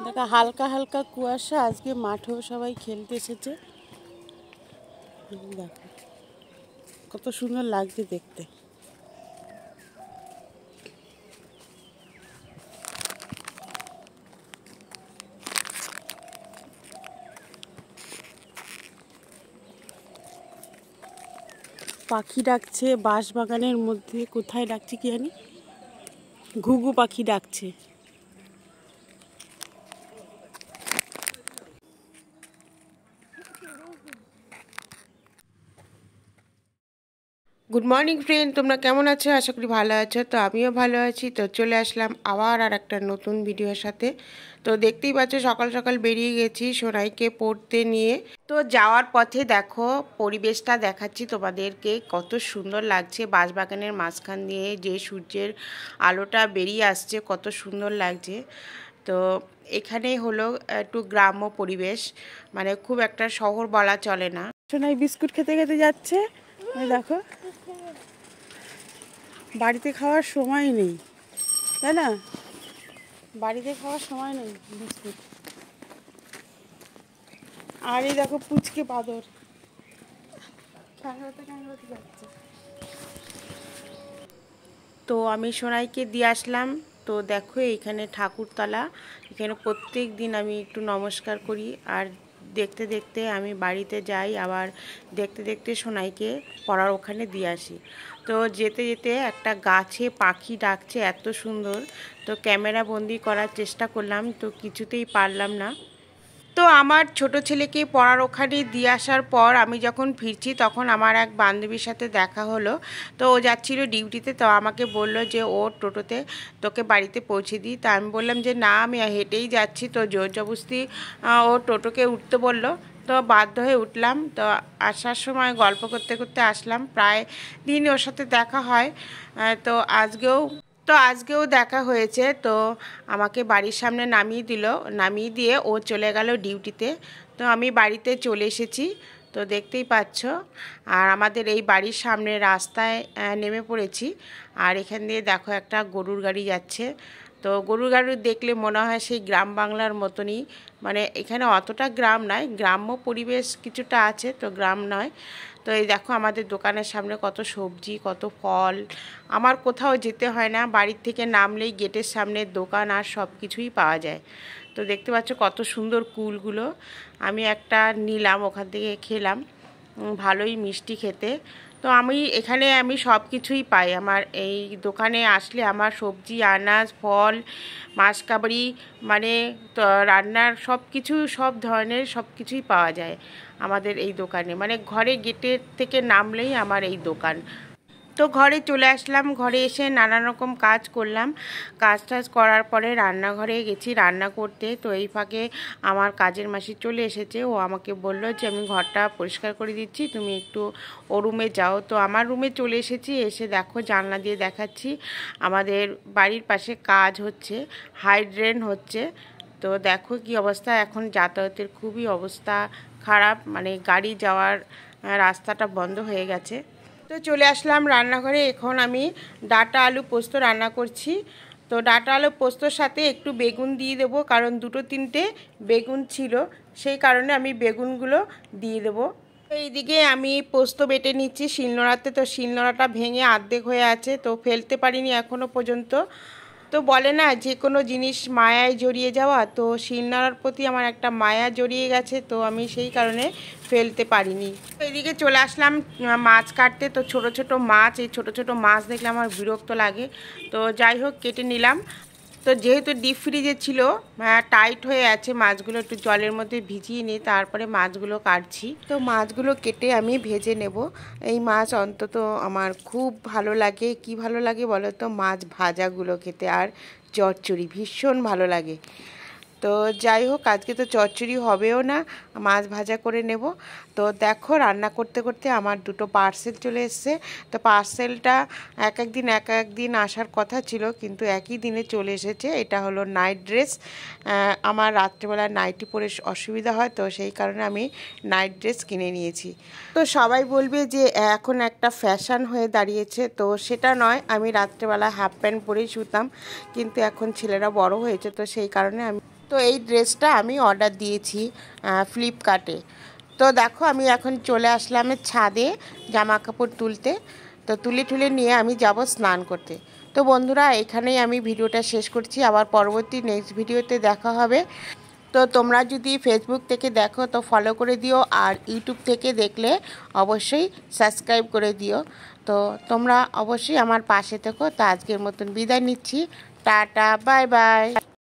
देखा हालका हालका कुयाशा आज के माठेও সবাই খেলতে এসেছে। দেখো কত সুন্দর লাগছে দেখতে। পাখি ডাকছে বাঁশবাগানের মধ্যে, কোথায় ডাকছে কি জানি, ঘুঘু পাখি ডাকছে। গুড মর্নিং ফ্রেন্ড, তোমরা কেমন আছো? আশা করি ভালো আছো। তো আমিও ভালো আছি। তো চলে আসলাম আবার আর একটা নতুন ভিডিওর সাথে। তো দেখতেই পাচ্ছ সকাল সকাল বেরিয়ে গেছি সোনাইকে পড়তে নিয়ে। তো যাওয়ার পথে দেখো পরিবেশটা দেখাচ্ছি তোমাদেরকে, কত সুন্দর লাগছে। বাঁশবাগানের মাঝখান দিয়ে যে সূর্যের আলোটা বেরিয়ে আসছে কত সুন্দর লাগছে। তো এখানে হলো একটু গ্রাম্য পরিবেশ, মানে খুব একটা শহর বলা চলে না। সোনাই বিস্কুট খেতে খেতে যাচ্ছে, দেখো বাড়িতে খাওয়ার সময় নেই, তাই না? বাড়িতে খাওয়ার সময় নেই বিস্কুট। আর এই দেখো পুচকে বাদর ক্যাংড়াতে যাচ্ছে। তো আমি সোনাইকে দিয়ে আসলাম। তো দেখো এইখানে ঠাকুরতলা, এখানে প্রত্যেক দিন আমি একটু নমস্কার করি। আর দেখতে দেখতে আমি বাড়িতে যাই, আবার দেখতে দেখতে সোনাইকে পড়ার ওখানে দিয়ে আসি। তো যেতে যেতে একটা গাছে পাখি ডাকছে এত সুন্দর, তো ক্যামেরা বন্দি করার চেষ্টা করলাম, তো কিছুতেই পারলাম না। তো আমার ছোট ছেলেকে পড়ার ওখানে দিয়ে আসার পর আমি যখন ফিরছি তখন আমার এক বান্ধবীর সাথে দেখা হলো। তো ও যাচ্ছিল ডিউটিতে, তো আমাকে বলল যে ও টোটোতে তোকে বাড়িতে পৌঁছে দিই। তা আমি বললাম যে না, আমি হেঁটেই যাচ্ছি। তো জোর জবরদস্তি ও টোটোকে উঠতে বলল, তো বাধ্য হয়ে উঠলাম। তো আসার সময় গল্প করতে করতে আসলাম, প্রায় দিন ওর সাথে দেখা হয়। আজকেও দেখা হয়েছে। তো আমাকে বাড়ির সামনে নামিয়ে দিয়ে ও চলে গেল ডিউটিতে। তো আমি বাড়িতে চলে এসেছি, তো দেখতেই পাচ্ছ। আর আমাদের এই বাড়ির সামনে রাস্তায় নেমে পড়েছি। আর এখান দিয়ে দেখো একটা গরুর গাড়ি যাচ্ছে। তো গরুর গাড়ি দেখলে মনে হয় সেই গ্রাম বাংলার মতনই, মানে এখানে অতটা গ্রাম নয়, গ্রাম্য পরিবেশ কিছুটা আছে, তো গ্রাম নয়। তো এই দেখো আমাদের দোকানের সামনে কত সবজি, কত ফল। আমার কোথাও যেতে হয় না, বাড়ির থেকে নামলেই গেটের সামনে দোকান আর সব কিছুই পাওয়া যায়। তো দেখতে পাচ্ছ কত সুন্দর কুলগুলো। আমি একটা নিলাম, ওখান থেকে খেলাম, ভালোই মিষ্টি খেতে। তো এখানে আমি সব কিছুই পাই। আমার এই দোকানে আসলে আমার সবজি, আনাজ, ফল, মাসকাবাড়ি, মানে তো রান্নার সব কিছু, সব ধরনের সব কিছুই পাওয়া যায় আমাদের এই দোকানে। মানে ঘরে গেটের থেকে নামলেই আমার এই দোকান। তো ঘরে চলে আসলাম, ঘরে এসে নানান রকম কাজ করলাম। কাজ করার পরে রান্নাঘরে গেছি রান্না করতে। তো এই ফাঁকে আমার কাজের মাসি চলে এসেছে। ও আমাকে বলল যে আমি ঘরটা পরিষ্কার করে দিচ্ছি, তুমি একটু ও রুমে যাও। তো আমার রুমে চলে এসেছি। এসে দেখো জানলা দিয়ে দেখাচ্ছি আমাদের বাড়ির পাশে কাজ হচ্ছে, হাইড্রেন হচ্ছে। তো দেখো কি অবস্থা, এখন যাতায়াতের খুবই অবস্থা খারাপ, মানে গাড়ি যাওয়ার রাস্তাটা বন্ধ হয়ে গেছে। তো চলে আসলাম রান্নাঘরে। এখন আমি ডাঁটা আলু পোস্ত রান্না করছি। তো ডাঁটা আলু পোস্তর সাথে একটু বেগুন দিয়ে দেবো, কারণ 2-3টে বেগুন ছিল, সেই কারণে আমি বেগুনগুলো দিয়ে দেবো। তো এইদিকে আমি পোস্ত বেটে নিচ্ছি শিলনোড়াতে। তো শিলনোড়াটা ভেঙে অর্ধেক হয়ে আছে, তো ফেলতে পারিনি এখনও পর্যন্ত। তো বলে না যে কোনো জিনিস মায়ায় জড়িয়ে যাওয়া, তো শিলনোড়ার প্রতি আমার একটা মায়া জড়িয়ে গেছে, তো আমি সেই কারণে ফেলতে পারিনি। তো এদিকে চলে আসলাম মাছ কাটতে। তো ছোট ছোট মাছ, এই ছোট ছোট মাছ দেখলে আমার বিরক্ত লাগে। তো যাই হোক কেটে নিলাম। তো যেহেতু ডিপ ফ্রিজে ছিল, টাইট হয়ে আছে মাছগুলো, একটু জলের মধ্যে ভিজিয়ে নিয়ে তারপরে মাছগুলো কাটছি। তো মাছগুলো কেটে আমি ভেজে নেব। এই মাছ অন্তত আমার খুব ভালো লাগে। কি ভালো লাগে বলো তো? মাছ ভাজাগুলো খেতে, আর চচ্চড়ি ভীষণ ভালো লাগে। তো যাই হোক আজকে তো চচ্চড়ি হবেও না, মাছ ভাজা করে নেব। তো দেখো রান্না করতে করতে আমার 2টো পার্সেল চলে এসছে। তো পার্সেলটা এক একদিন আসার কথা ছিল, কিন্তু একই দিনে চলে এসেছে। এটা হলো নাইট ড্রেস। আমার রাত্রেবেলা নাইটি পরে অসুবিধা হয়, তো সেই কারণে আমি নাইট ড্রেস কিনে নিয়েছি। তো সবাই বলবে যে এখন একটা ফ্যাশন হয়ে দাঁড়িয়েছে, তো সেটা নয়। আমি রাত্রেবেলা হাফ প্যান্ট পরেই শুতাম, কিন্তু এখন ছেলেরা বড় হয়েছে, তো সেই কারণে তো এই ড্রেসটা আমি অর্ডার দিয়েছি ফ্লিপকার্টে। তো দেখো আমি এখন চলে আসলাম ছাদে জামা কাপড় তুলতে। তো তুলে নিয়ে আমি যাব স্নান করতে। তো বন্ধুরা এখানেই আমি ভিডিওটা শেষ করছি, আবার পরবর্তী নেক্সট ভিডিওতে দেখা হবে। তো তোমরা যদি ফেসবুক থেকে দেখো তো ফলো করে দিও, আর ইউটিউব থেকে দেখলে অবশ্যই সাবস্ক্রাইব করে দিও। তো তোমরা অবশ্যই আমার পাশে থেকো। তো আজকের মতন বিদায় নিচ্ছি, টাটা বাই বাই।